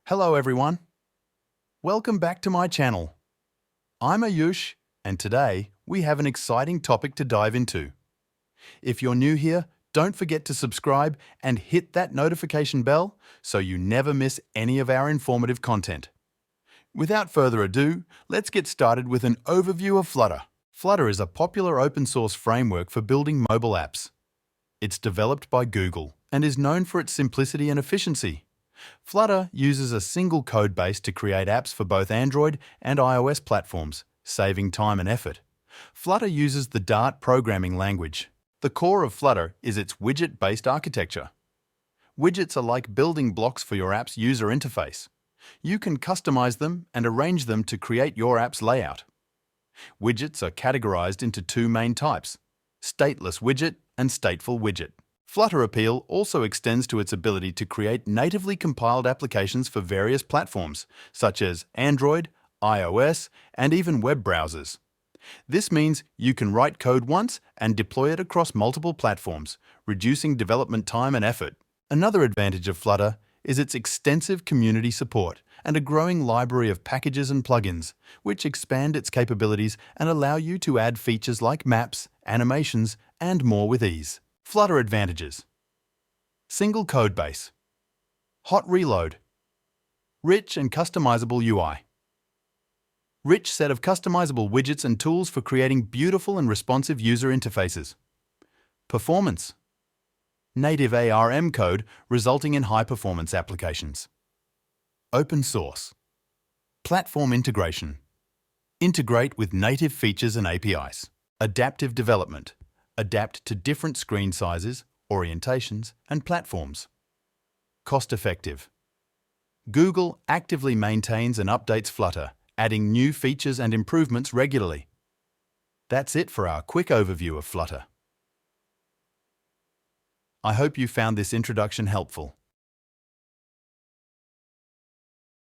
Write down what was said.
Hello everyone. Welcome back to my channel. I'm Ayush, and today we have an exciting topic to dive into. If you're new here, don't forget to subscribe and hit that notification bell so you never miss any of our informative content. Without further ado, let's get started with an overview of Flutter. Flutter is a popular open source framework for building mobile apps. It's developed by Google and is known for its simplicity and efficiency. Flutter uses a single code base to create apps for both Android and iOS platforms, saving time and effort. Flutter uses the Dart programming language. The core of Flutter is its widget-based architecture. Widgets are like building blocks for your app's user interface. You can customize them and arrange them to create your app's layout. Widgets are categorized into two main types: stateless widget and stateful widget. Flutter appeal also extends to its ability to create natively compiled applications for various platforms, such as Android, iOS, and even web browsers. This means you can write code once and deploy it across multiple platforms, reducing development time and effort. Another advantage of Flutter is its extensive community support and a growing library of packages and plugins, which expand its capabilities and allow you to add features like maps, animations, and more with ease. Flutter advantages: single code base, hot reload, rich and customizable UI, rich set of customizable widgets and tools for creating beautiful and responsive user interfaces, performance, native ARM code resulting in high-performance applications, open source, platform integration, integrate with native features and APIs, adaptive development, adapt to different screen sizes, orientations, and platforms. Cost-effective. Google actively maintains and updates Flutter, adding new features and improvements regularly. That's it for our quick overview of Flutter. I hope you found this introduction helpful.